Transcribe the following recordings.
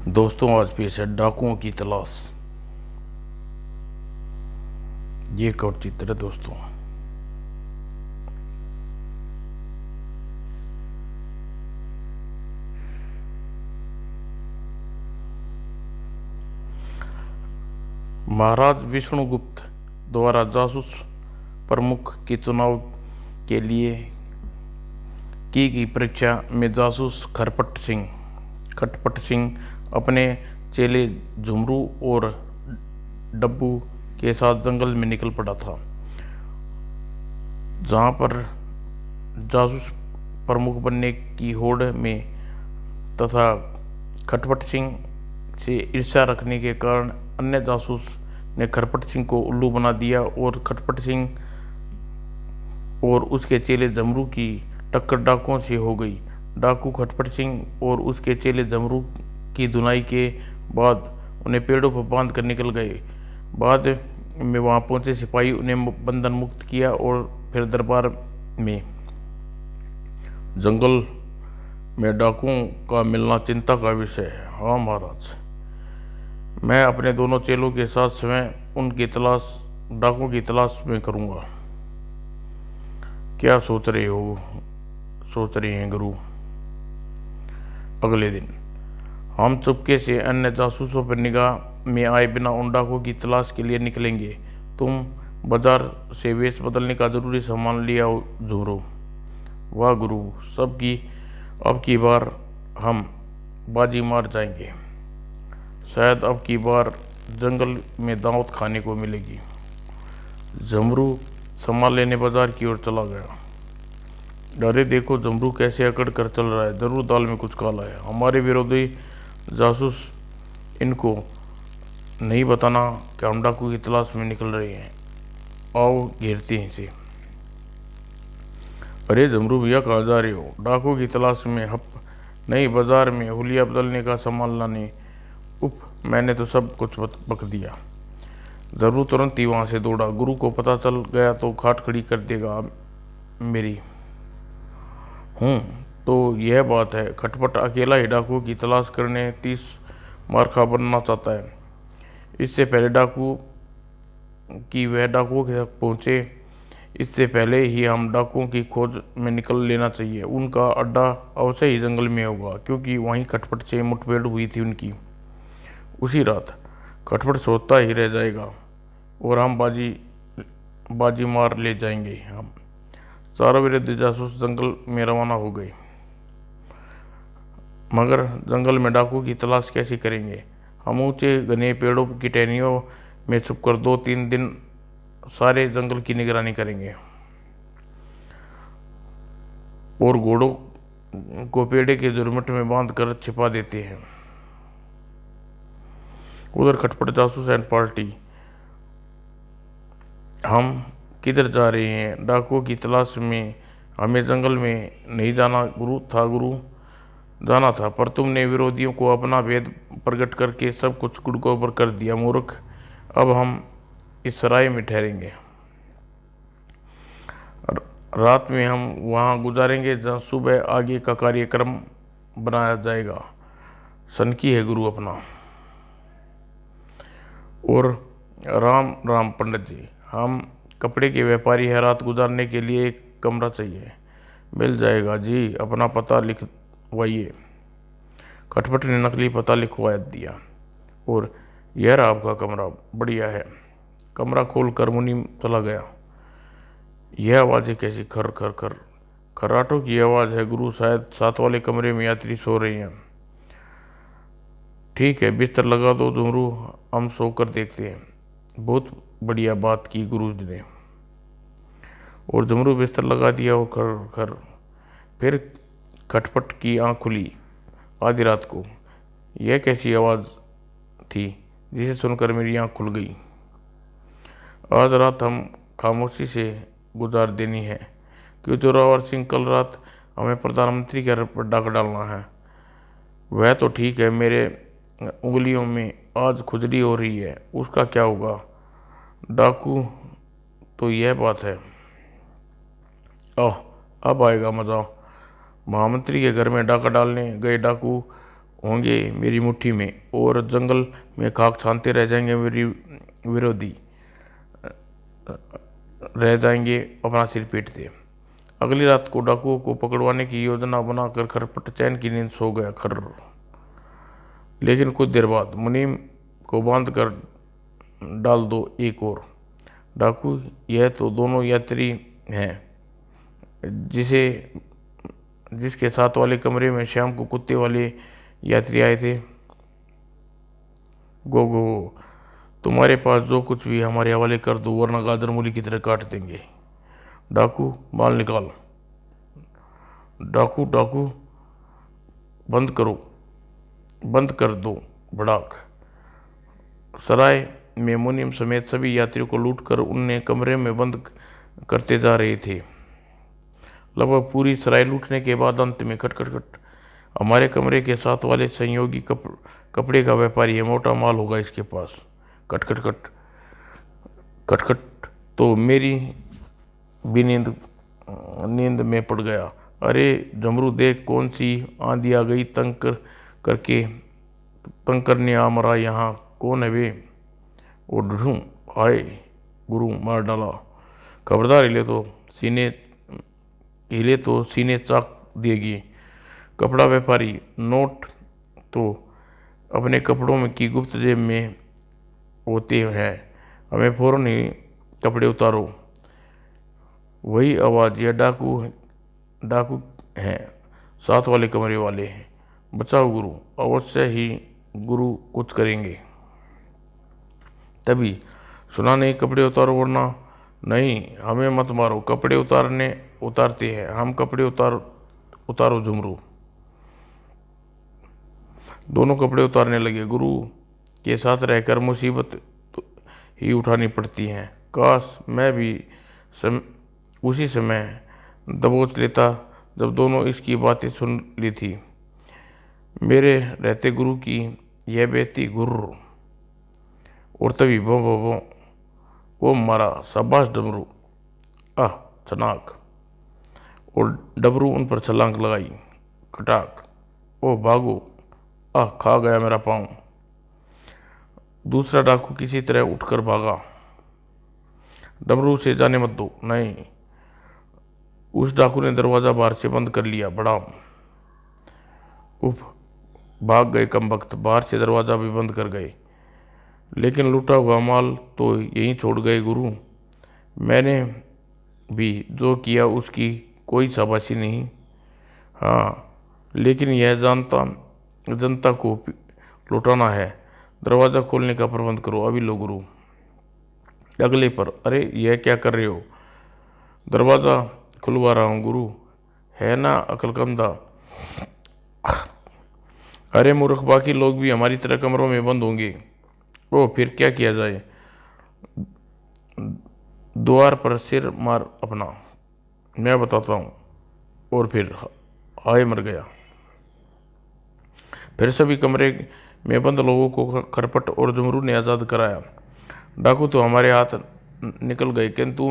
दोस्तों, आज पेश है डाकुओं की तलाश। ये एक और चित्र है दोस्तों। महाराज विष्णुगुप्त द्वारा जासूस प्रमुख के चुनाव के लिए की गई परीक्षा में जासूस खटपट सिंह अपने चेले झुमरू और डब्बू के साथ जंगल में निकल पड़ा था, जहां पर जासूस प्रमुख बनने की होड़ में तथा खटपट सिंह से ईर्ष्या रखने के कारण अन्य जासूस ने खटपट सिंह को उल्लू बना दिया और खटपट सिंह और उसके चेले जमरू की टक्कर डाकुओं से हो गई। डाकू खटपट सिंह और उसके चेले जमरू की धुनाई के बाद उन्हें पेड़ों पर बांध कर निकल गए। बाद में वहां पहुंचे सिपाही उन्हें बंधन मुक्त किया और फिर दरबार में। जंगल में डाकुओं का मिलना चिंता का विषय है। हाँ महाराज, मैं अपने दोनों चेलों के साथ स्वयं डाकुओं की तलाश में करूंगा। क्या सोच रहे हैं गुरु? अगले दिन हम चुपके से अन्य जासूसों पर निगाह में आए बिना उन डाकुओं की तलाश के लिए निकलेंगे। तुम बाजार से वेश बदलने का जरूरी सामान ले आओ झुमरो। वाह गुरु, अब की बार हम बाजी मार जाएंगे। शायद अब की बार जंगल में दावत खाने को मिलेगी। झुमरू सामान लेने बाजार की ओर चला गया। अरे देखो, झुमरू कैसे अकड़ कर चल रहा है, जरूर दाल में कुछ काला है। हमारे विरोधी जासूस इनको नहीं बताना कि हम डाकू की तलाश में निकल रहे हैं। आओ घेरते हैं इसे। अरे झुमरू भैया, कहाँ जा रहे हो? डाकू की तलाश में? नहीं, बाजार में हुलिया बदलने का सामान लाने। उप, मैंने तो सब कुछ बक दिया। जरूर तुरंत ही वहां से दौड़ा। गुरु को पता चल गया तो खाट खड़ी कर देगा मेरी। तो यह बात है। खटपट अकेला ही डाकू की तलाश करने 30 मार्का बनना चाहता है। इससे पहले वह डाकुओं के तक पहुंचे, इससे पहले ही हम डाकुओं की खोज में निकल लेना चाहिए। उनका अड्डा अवश्य ही जंगल में होगा, क्योंकि वहीं खटपट से मुठभेड़ हुई थी उनकी। उसी रात खटपट सोता ही रह जाएगा और हम बाजी मार ले जाएंगे। हम चारों विरुद्ध जासूस जंगल में रवाना हो गए। मगर जंगल में डाकू की तलाश कैसे करेंगे? हम ऊंचे घने पेड़ों की टहनियों में छुपकर 2-3 दिन सारे जंगल की निगरानी करेंगे और घोड़ों को पेड़े के झुरमुट में बांध कर छिपा देते हैं। उधर खटपट जासूस एंड पार्टी। हम किधर जा रहे हैं? डाकुओं की तलाश में। हमें जंगल में नहीं जाना गुरु जाना था, पर तुमने विरोधियों को अपना भेद प्रकट करके सब कुछ गुड़गोबर कर दिया। मूर्ख, अब हम इस सराय में ठहरेंगे। रात में हम वहां गुजारेंगे जहां सुबह आगे का कार्यक्रम बनाया जाएगा। सनकी है गुरु अपना। और राम राम पंडित जी, हम कपड़े के व्यापारी हैं। रात गुजारने के लिए एक कमरा चाहिए। मिल जाएगा जी, अपना पता लिखवाइए। खटपट ने नकली पता लिखवा दिया और यह रहा आपका कमरा, बढ़िया है। कमरा खोल कर मुनीम चला गया। यह आवाज़ें कैसी? खर खर खर खर्राटों की आवाज़ है गुरु। शायद साथ वाले कमरे में यात्री सो रहे हैं। ठीक है, बिस्तर लगा दो झुमरू, हम सोकर देखते हैं। बहुत बढ़िया बात की गुरु जी ने। और झुमरू बिस्तर लगा दिया और खर खर। फिर खटपट की आंख खुली आधी रात को। यह कैसी आवाज़ थी जिसे सुनकर मेरी आंख खुल गई? आज रात हम खामोशी से गुजार देनी है, क्यों जोरावर सिंह कल रात हमें प्रधानमंत्री के घर पर डाक डालना है। वह तो ठीक है, मेरे उंगलियों में आज खुजली हो रही है, उसका क्या होगा? डाकू तो यह बात है। अब आएगा मजा। महामंत्री के घर में डाका डालने गए डाकू होंगे मेरी मुट्ठी में, और जंगल में खाक छानते रह जाएंगे मेरी विरोधी, रह जाएंगे अपना सिर पीटते। अगली रात को डाकुओं को पकड़वाने की योजना बनाकर खरपट चैन की नींद सो गया। खर लेकिन कुछ देर बाद मुनीम को बांध कर डाल दो एक और डाकू, यह तो दोनों यात्री हैं जिसे जिसके साथ वाले कमरे में शाम को कुत्ते वाले यात्री आए थे। गो गो, तुम्हारे पास जो कुछ भी हमारे हवाले कर दो, वरना गाजर मूली की तरह काट देंगे। डाकू, बाल निकाल। डाकू डाकू, बंद करो, बंद कर दो भड़ाक। सराय में मुनीम समेत सभी यात्रियों को लूटकर उन्हें कमरे में बंद करते जा रहे थे। लगभग पूरी सराय लूटने के बाद अंत में खट खट खट, हमारे कमरे के साथ वाले संयोगी कपड़े का व्यापारी है, मोटा माल होगा इसके पास। Cut cut cut cut cut, तो मेरी भी नींद में पड़ गया। अरे जमरू देख, कौन सी आंधी आ गई, तंग करने आ मरा यहाँ। कौन है वे? वो ढूंढूं? हाय गुरु, मार डाला। खबरदार, हिले तो सीने चाक देगी। कपड़ा व्यापारी, नोट तो अपने कपड़ों में की गुप्त जेब में होते हैं, हमें फौरन ही कपड़े उतारो। वही आवाज़, यह डाकू हैं, साथ वाले कमरे वाले हैं। बचाओ गुरु। अवश्य ही गुरु कुछ करेंगे। तभी सुना नहीं, कपड़े उतारो वरना। नहीं, हमें मत मारो, कपड़े उतारते हैं हम, कपड़े उतारो झुमरू। दोनों कपड़े उतारने लगे। गुरु के साथ रहकर मुसीबत ही उठानी पड़ती है। काश मैं भी उसी समय दबोच लेता जब दोनों इसकी बातें सुन ली थी। मेरे रहते गुरु की यह बेटी गुर्र। और तभी भो भो भो, वो मारा। शाबाश डमरू, आह चनाक। और डबरू उन पर छलांग लगाई। कटाक, ओ भागो, आह खा गया मेरा पाँव। दूसरा डाकू किसी तरह उठकर भागा। डमरू से जाने मत दो। नहीं, उस डाकू ने दरवाजा बाहर से बंद कर लिया। बड़ा उफ, भाग गए कमबख्त, बाहर से दरवाजा भी बंद कर गए। लेकिन लूटा हुआ माल तो यहीं छोड़ गए गुरु। मैंने भी जो किया उसकी कोई शाबाशी नहीं। हाँ, लेकिन यह जनता को लुटाना है। दरवाज़ा खोलने का प्रबंध करो, अभी लो गुरु। अगले पर, अरे यह क्या कर रहे हो? दरवाज़ा खुलवा रहा हूँ गुरु, है ना अकलकंदा। अरे मूर्ख, बाकी लोग भी हमारी तरह कमरों में बंद होंगे। ओ, फिर क्या किया जाए? द्वार पर सिर मार अपना, मैं बताता हूँ। और फिर हाय मर गया। फिर सभी कमरे में बंद लोगों को खरपट और झुमरू ने आज़ाद कराया। डाकू तो हमारे हाथ निकल गए, किंतु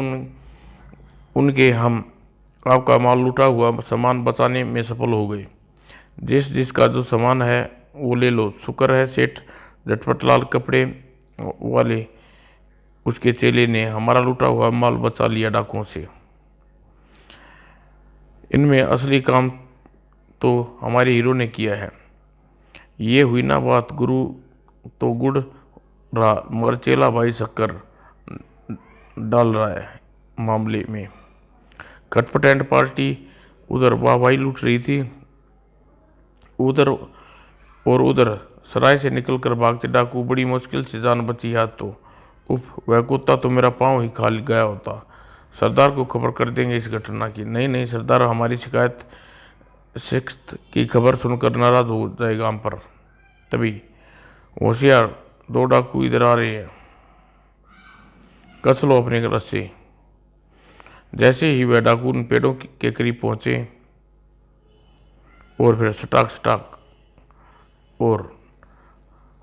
उनके हम आपका माल लूटा हुआ सामान बचाने में सफल हो गए। जिसका जो सामान है वो ले लो। शुक्र है सेठ झटपटलाल कपड़े वाले, उसके चेले ने हमारा लूटा हुआ माल बचा लिया डाकुओं से। इनमें असली काम तो हमारे हीरो ने किया है। ये हुई ना बात। गुरु तो गुड़ रहा, मगर चेला भाई शक्कर डाल रहा है मामले में। खटपट एंड पार्टी उधर वाहवाही लूट रही थी, उधर सराय से निकलकर भागते डाकू बड़ी मुश्किल से जान बची। हाथ तो उफ, वह कुत्ता तो मेरा पाँव ही खा गया होता। सरदार को खबर कर देंगे इस घटना की। नहीं, सरदार हमारी शिकस्त की खबर सुनकर नाराज हो जाएगा हम पर। तभी होशियार, दो डाकू इधर आ रहे हैं, कस लो अपने रस्से। जैसे ही वह डाकू उन पेड़ों के करीब पहुंचे, और फिर सटाक और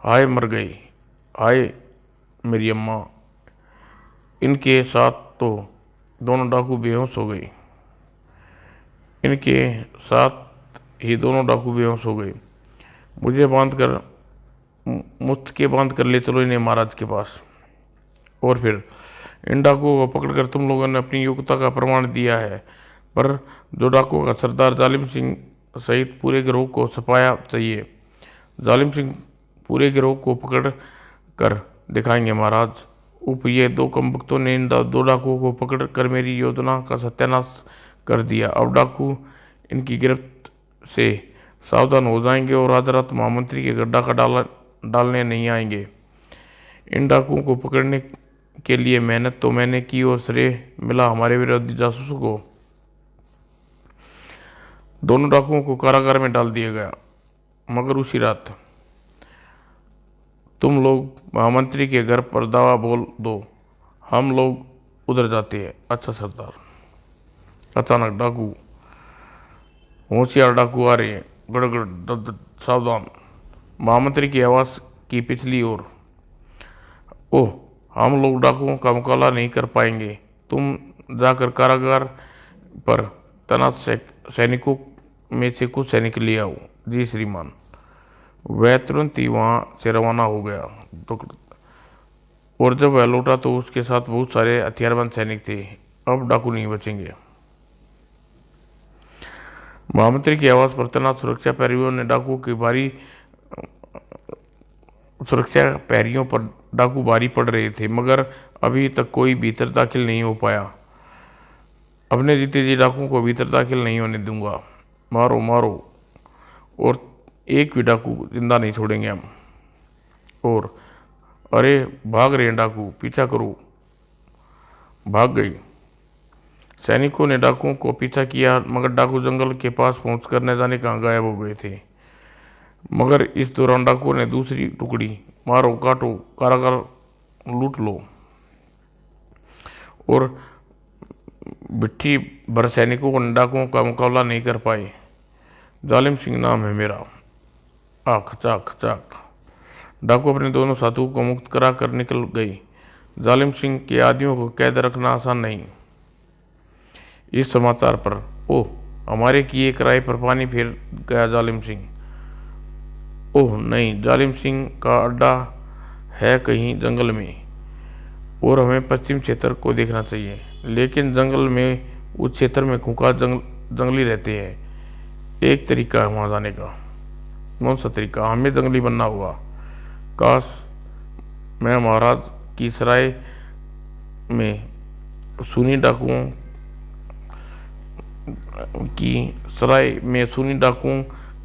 हाय मर गई, हाय मेरी अम्मा। इनके साथ तो दोनों डाकू बेहोश हो गए। इनके साथ ही दोनों डाकू बेहोश हो गए। मुझे मुफ्त के बांध कर ले चलो इन्हें महाराज के पास। और फिर इन डाकुओं को पकड़कर तुम लोगों ने अपनी योग्यता का प्रमाण दिया है, पर जो डाकुओं का सरदार जालिम सिंह सहित पूरे गिरोह को सफाया चाहिए। जालिम सिंह पूरे गिरोह को पकड़ कर दिखाएंगे महाराज। ये दो कमबख्तों ने इन दो डाकुओं को पकड़ कर मेरी योजना का सत्यानाश कर दिया। अब डाकू इनकी गिरफ्त से सावधान हो जाएंगे और आधी रात महामंत्री के गड्ढा का डालने नहीं आएंगे। इन डाकुओं को पकड़ने के लिए मेहनत तो मैंने की और श्रेय मिला हमारे विरोधी जासूसों को। दोनों डाकुओं को कारागार में डाल दिया गया। मगर उसी रात तुम लोग महामंत्री के घर पर दावा बोल दो, हम लोग उधर जाते हैं। अच्छा सरदार। अचानक डाकू, होशियार डाकू आ रहे हैं, गड़गड़ दद सावधान। महामंत्री की आवाज की पिछली ओर, ओह हम लोग डाकुओं का मुकाबला नहीं कर पाएंगे, तुम जाकर कारागार पर तैनात सैनिकों में से कुछ सैनिक ले आओ। जी श्रीमान। वह तुरंत ही वहां से रवाना हो गया। और जब वह लौटा तो उसके साथ बहुत सारे हथियारबंद सैनिक थे। अब डाकू नहीं बचेंगे। महामंत्री की आवाज पर तैनात सुरक्षा प्रहरियों ने डाकुओं की भारी सुरक्षा प्रहरियों पर डाकू भारी पड़ रहे थे, मगर अभी तक कोई भीतर दाखिल नहीं हो पाया। अपने जीते जी डाकुओं को भीतर दाखिल नहीं होने दूंगा। मारो मारो, और एक भी डाकू जिंदा नहीं छोड़ेंगे हम। और अरे भाग रहे हैं डाकू, पीछा करो। भाग गई। सैनिकों ने डाकुओं को पीछा किया, मगर डाकू जंगल के पास पहुंचकर न जाने कहां गायब हो गए थे। मगर इस दौरान डाकुओं ने दूसरी टुकड़ी, मारो काटो कारागार लूट लो, और बिट्ठी भर सैनिकों को डाकुओं का मुकाबला नहीं कर पाए। जालिम सिंह नाम है मेरा। आख चाक चाक। डाकू अपने दोनों साथियों को मुक्त करा कर निकल गई। जालिम सिंह के आदमियों को कैद रखना आसान नहीं। इस समाचार पर ओह हमारे किए किराए पर पानी फेर गया जालिम सिंह। ओह नहीं, जालिम सिंह का अड्डा है कहीं जंगल में, और हमें पश्चिम क्षेत्र को देखना चाहिए। लेकिन जंगल में, उस क्षेत्र में खूंखार जंगली रहते हैं। एक तरीका है वहां जाने का। कौन सा तरीका? हमें जंगली बनना होगा। काश मैं महाराज की सराय में सुनी डाकुओं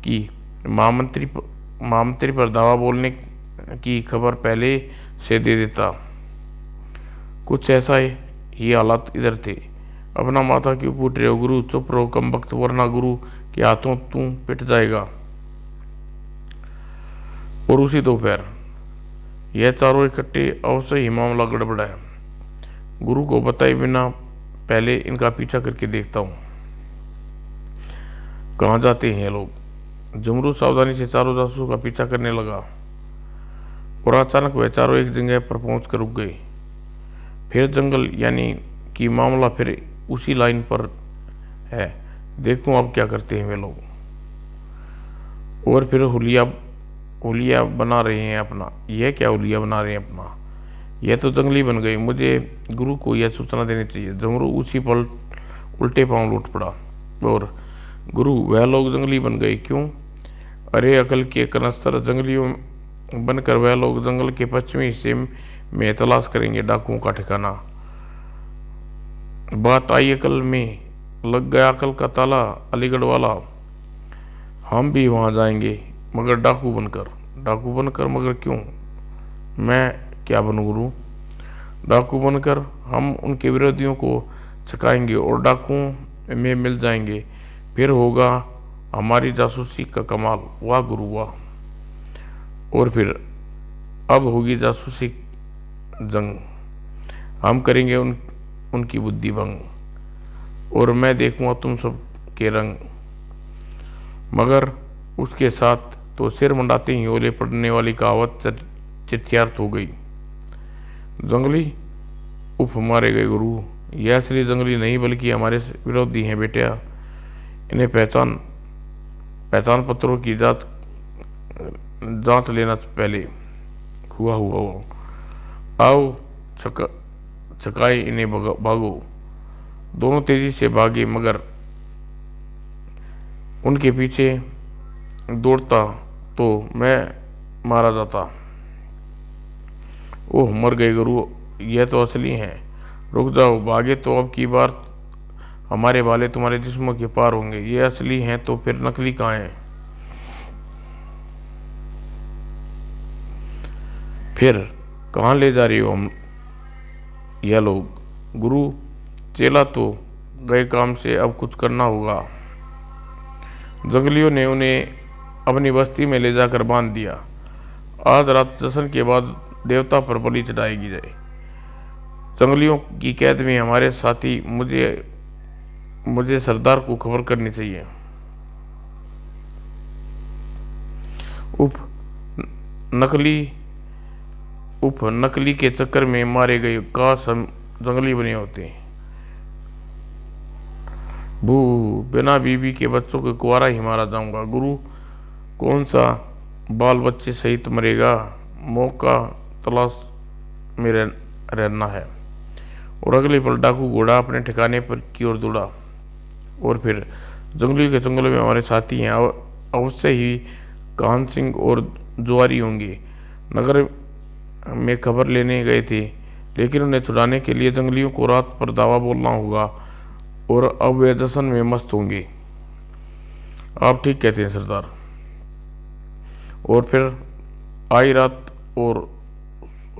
की महामंत्री पर दावा बोलने की खबर पहले से दे देता। कुछ ऐसा ही हालात इधर थे। अपना माथा क्यों फूट रहे हो गुरु? चुप रहो कमबख्त, वरना गुरु के हाथों तू पिट जाएगा। और उसी दोपहर यह चारों इकट्ठे अवश्य ही मामला गड़बड़ा है। गुरु को बताए बिना पहले इनका पीछा करके देखता हूं कहाँ जाते हैं ये लोग। जुमरू सावधानी से चारों जासूसों का पीछा करने लगा, और अचानक वह चारों एक जगह पर पहुंचकर रुक गए। फिर जंगल यानी कि मामला फिर उसी लाइन पर है। देखूं अब क्या करते हैं वे लोग। और फिर हुलिया बना रहे हैं अपना। यह क्या हुलिया बना रहे हैं अपना? यह तो जंगली बन गए। मुझे गुरु को यह सूचना देनी चाहिए। जमरू उसी पल उल्टे पांव लौट पड़ा। और गुरु वह लोग जंगली बन गए क्यों? अरे अकल के कनस्तर, जंगलियों बनकर वह लोग जंगल के पश्चिमी हिस्से में तलाश करेंगे डाकुओं का ठिकाना। बात आई अकल में, लग गया अकल का ताला अलीगढ़ वाला। हम भी वहां जाएंगे, मगर डाकू बनकर। मगर क्यों? मैं क्या बनूं गुरु? डाकू बनकर हम उनके विरोधियों को छकाएंगे और डाकुओं में मिल जाएंगे। फिर होगा हमारी जासूसी का कमाल। वाह गुरु वाह। और फिर अब होगी जासूसी जंग। हम करेंगे उनकी बुद्धि भंग, और मैं देखूंगा तुम सब के रंग। मगर उसके साथ तो सिर मंडाते ही ओले पड़ने वाली कहावत चित्यार्थ हो गई। जंगली उफ मारे गए गुरु। यह असली जंगली नहीं बल्कि हमारे विरोधी हैं बेटा। इन्हें पहचान पत्रों की जांच जांच लेना पहले। हुआ हुआ हुआ आओ छकाए इन्हें भागो। दोनों तेजी से भागे मगर उनके पीछे दौड़ता तो मैं मारा जाता। ओह मर गए गुरु, यह तो असली हैं। रुक जाओ, भागे तो अब की बार हमारे वाले तुम्हारे जिस्मों के पार होंगे। ये असली हैं तो फिर नकली कहाँ हैं? फिर कहाँ ले जा रही हो हम यह लोग? गुरु, चेला तो गए काम से, अब कुछ करना होगा। जंगलियों ने उन्हें अपनी बस्ती में ले जाकर बांध दिया। आज रात जश्न के बाद देवता पर बलि चढ़ाएगी जाए। जंगलियों की कैद में हमारे साथी, मुझे सरदार को खबर करनी चाहिए। नकली के चक्कर में मारे गए, काश हम जंगली बने होते। भू, बिना बीवी के बच्चों को कुंवारा ही मारा जाऊंगा। गुरु, कौन सा बाल बच्चे सहित मरेगा? मौका तलाश में रहना है। और अगले पल डाकू घोड़ा अपने ठिकाने पर की ओर दौड़ा। और फिर जंगलियों के जंगलों में हमारे साथी हैं, अवश्य ही काहन सिंह और जुआरी होंगे। नगर में खबर लेने गए थे, लेकिन उन्हें छुड़ाने के लिए जंगलियों को रात पर दावा बोलना होगा और अब वे जश्न में मस्त होंगे। आप ठीक कहते हैं सरदार। और फिर आई रात और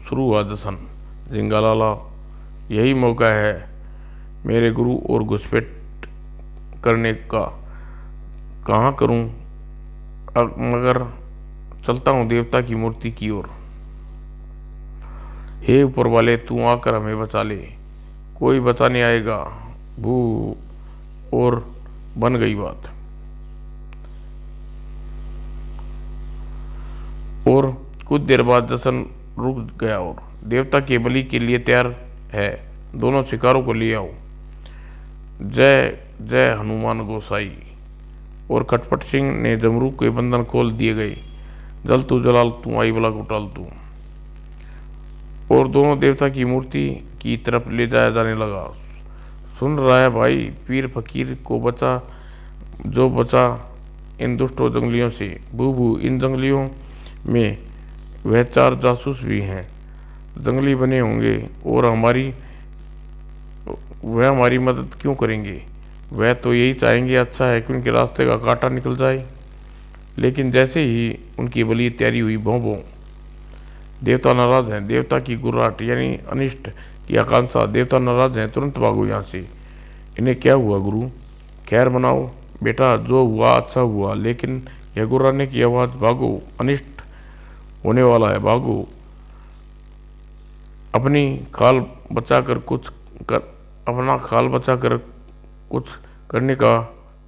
शुरू हुआ जश्न। जिंगालाला, यही मौका है मेरे गुरु और घुसपैठ करने का। कहाँ करूं? मगर चलता हूं देवता की मूर्ति की ओर। हे ऊपर वाले, तू आकर हमें बचा ले। कोई बचाने आएगा। भू, और बन गई बात। और कुछ देर बाद जश्न रुक गया और देवता के बलि के लिए तैयार है। दोनों शिकारों को ले आओ। जय जय हनुमान गोसाई। और खटपट सिंह ने जमरू के बंधन खोल दिए गए। जल तू जलाल तू, आई बला को टाल तू। और दोनों देवता की मूर्ति की तरफ ले जाया जाने लगा। सुन रहा है भाई, पीर फकीर को बचा जो बचा इन दुष्टों जंगलियों से। बू, इन जंगलियों में वह 4 जासूस भी हैं। जंगली बने होंगे और वह हमारी मदद क्यों करेंगे? वह तो यही चाहेंगे अच्छा है कि उनके रास्ते का कांटा निकल जाए। लेकिन जैसे ही उनकी बलि तैयारी हुई, भों भों, देवता नाराज हैं। देवता की गुर्राहट यानी अनिष्ट की आकांक्षा। देवता नाराज हैं, तुरंत भागो यहाँ से। इन्हें क्या हुआ गुरु? खैर मनाओ बेटा, जो हुआ अच्छा हुआ, लेकिन यह गुर्राने की आवाज़, भागो, अनिष्ट होने वाला है, भागो। अपना खाल बचाकर कुछ करने का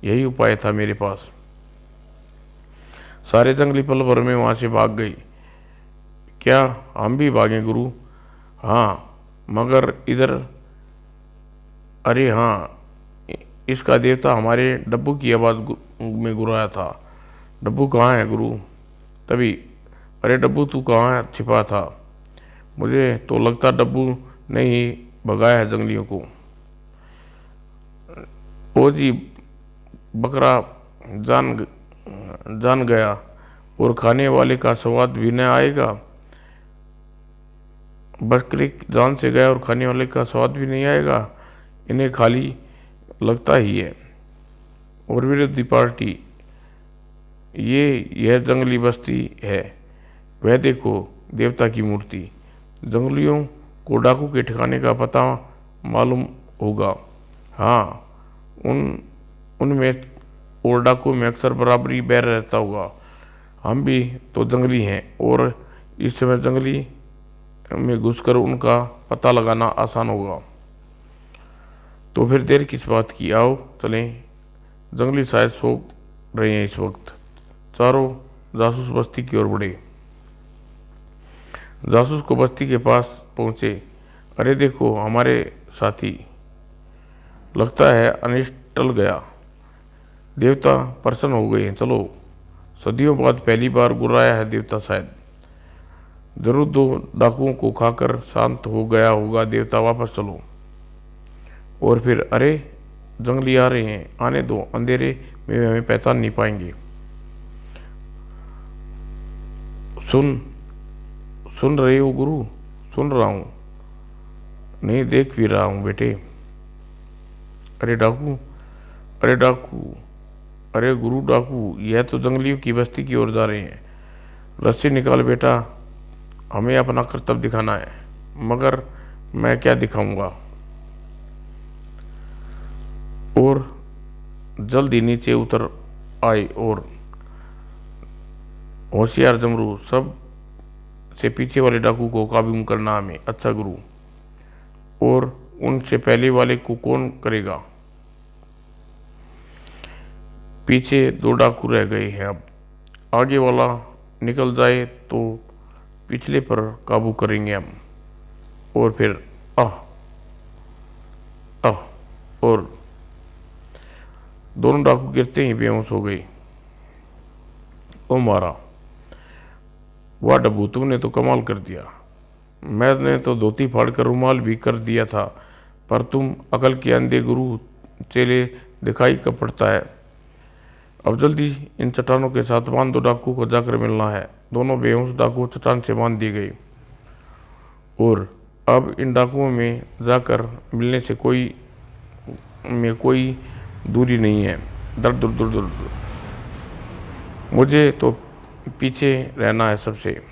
यही उपाय था मेरे पास। सारे जंगली पल भर में वहां से भाग गए। क्या हम भी भागें गुरु? हाँ, मगर इधर। अरे हाँ, इसका देवता हमारे डब्बू की आवाज़ में गुर्राया था। डब्बू कहाँ है गुरु? तभी, अरे डब्बू तू कहाँ छिपा था? मुझे तो लगता डब्बू ने ही भगाया है जंगलियों को। ओ जी, बकरा जान गया और खाने वाले का स्वाद भी न आएगा। बकरी जान से गया और खाने वाले का स्वाद भी नहीं आएगा। इन्हें खाली लगता ही है। और विरोधी पार्टी, यह जंगली बस्ती है। वह देखो देवता की मूर्ति। जंगलियों को डाकू के ठिकाने का पता मालूम होगा। हाँ, उनमें और डाकू में अक्सर बराबरी बैर रहता होगा। हम भी तो जंगली हैं और इस समय जंगली में घुसकर उनका पता लगाना आसान होगा। तो फिर देर किस बात की, आओ चलें। जंगली शायद सो रहे हैं इस वक्त। चारों जासूस बस्ती की ओर बढ़े। जासूस को बस्ती के पास पहुंचे। अरे देखो हमारे साथी, लगता है अनिष्ट टल गया। देवता प्रसन्न हो गए। चलो सदियों बाद पहली बार गुर्राया है देवता शायद। जरूर दो डाकुओं को खाकर शांत हो गया होगा देवता, वापस चलो। और फिर अरे जंगली आ रहे हैं, आने दो, अंधेरे में वे हमें पहचान नहीं पाएंगे। सुन सुन रहे हो गुरु? सुन रहा हूं, नहीं देख भी रहा हूं बेटे। अरे डाकू, अरे डाकू, अरे गुरु डाकू, यह तो जंगलियों की बस्ती की ओर जा रहे हैं। रस्सी निकाल बेटा, हमें अपना कर्तव्य दिखाना है। मगर मैं क्या दिखाऊंगा? और जल्दी नीचे उतर आए और होशियार जमरू, सब से पीछे वाले डाकू को काबू करना हमें। अच्छा गुरु, और उनसे पहले वाले को कौन करेगा? पीछे दो डाकू रह गए हैं, अब आगे वाला निकल जाए तो पिछले पर काबू करेंगे हम। और फिर आह आह, और दोनों डाकू गिरते ही बेहोश हो गए। ओ मारा, वाह डब्बू, तुमने तो कमाल कर दिया। मैंने तो धोती फाड़कर रुमाल भी कर दिया था, पर तुम अकल के अंधे गुरु चेले दिखाई कब पड़ता है। अब जल्दी इन चट्टानों के साथ बांध दो, डाकू को जाकर मिलना है। दोनों बेहोश डाकू चट्टान से बांध दिए गए और अब इन डाकुओं में जाकर मिलने से कोई दूरी नहीं है। दर दर दर दर, मुझे तो पीछे रहना है सबसे।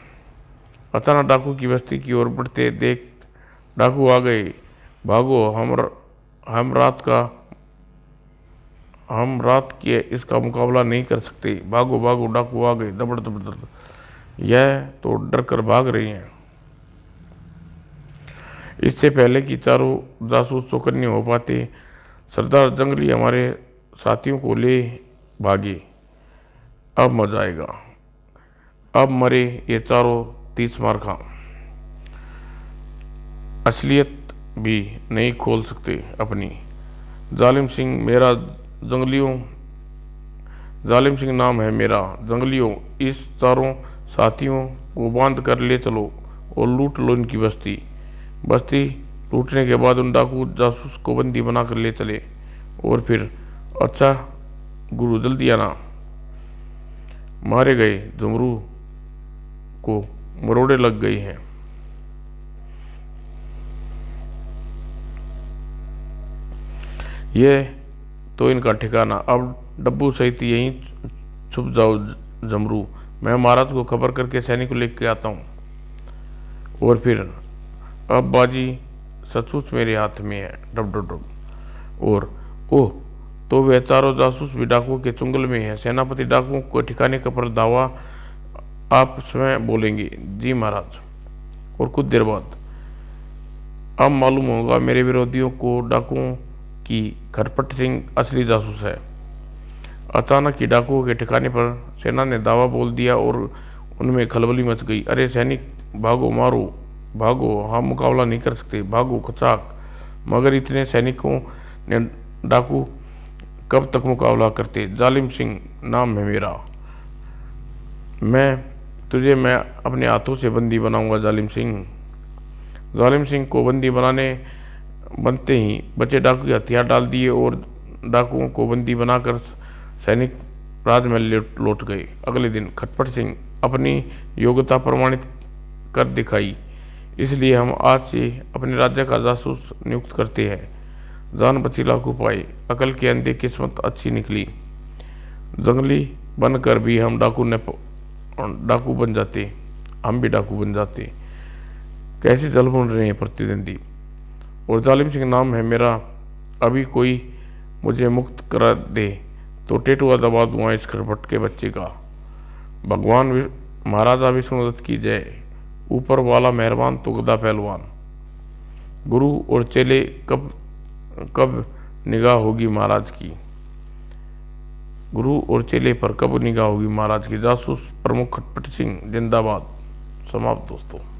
अचानक डाकू की बस्ती की ओर बढ़ते देख डाकू आ गए। भागो, हम रात के इसका मुकाबला नहीं कर सकते। भागो भागो, डाकू आ गए, दबड़ दबड़ दबड़। यह तो डर कर भाग रही हैं। इससे पहले कि चारों जासूस चौकन्ने हो पाते, सरदार जंगली हमारे साथियों को ले भागे। अब मजा आएगा, अब मरे ये चारों 30 मार खा। असलियत भी नहीं खोल सकते अपनी। जालिम सिंह नाम है मेरा। जंगलियों, इस चारों साथियों को बांध कर ले चलो और लूट लो इनकी बस्ती लूटने के बाद उन डाकू जासूस को बंदी बनाकर ले चले। और फिर अच्छा गुरु, जल्दी आना। मारे गए जमरू को मरोड़े लग गई हैं। ये तो इनका ठिकाना। अब डब्बू सहित यहीं छुप जाओ जमरू, मैं महाराज को खबर करके सैनिक को लेकर आता हूँ। और फिर अब बाजी सचमुच मेरे हाथ में है। Dub dub dub. और ओह, तो वे चारों जासूस भी डाकुओं के चुंगल में हैं। सेनापति डाकुओं को ठिकाने का पर दावा आप स्वयं बोलेंगे। जी महाराज। और कुछ देर बाद अब मालूम होगा मेरे विरोधियों को डाकुओं की खरपट सिंह असली जासूस है। अचानक ही डाकुओं के ठिकाने पर सेना ने दावा बोल दिया और उनमें खलबली मच गई। अरे सैनिक, भागो, मारो, भागो, हम मुकाबला नहीं कर सकते, भागो खचाक। मगर इतने सैनिकों ने डाकू कब तक मुकाबला करते? जालिम सिंह नाम है मेरा। मैं अपने हाथों से बंदी बनाऊंगा जालिम सिंह। जालिम सिंह को बंदी बनते ही बचे डाकू के हथियार डाल दिए और डाकुओं को बंदी बनाकर सैनिक राजमहल लौट गए। अगले दिन खटपट सिंह अपनी योग्यता प्रमाणित कर दिखाई, इसलिए हम आज से अपने राज्य का जासूस नियुक्त करते हैं। जान बची लाखों पाए, अकल के अंधे किस्मत अच्छी निकली। जंगली बनकर भी हम डाकू बन जाते, हम भी डाकू बन जाते। कैसे जल बन रहे हैं प्रतिद्वंदी। और जालिम सिंह नाम है मेरा। अभी कोई मुझे मुक्त करा दे तो टेटुआ दबा दूंगा इस खरपट के बच्चे का। भगवान महाराजा विष्णुदत्त की जय। ऊपर वाला मेहरबान तो गदा पहलवान। गुरु और चेले कब निगाह होगी महाराज की। गुरु और चेले पर कब निगाह होगी महाराज की। जासूस प्रमुख खटपट सिंह जिंदाबाद। समाप्त दोस्तों।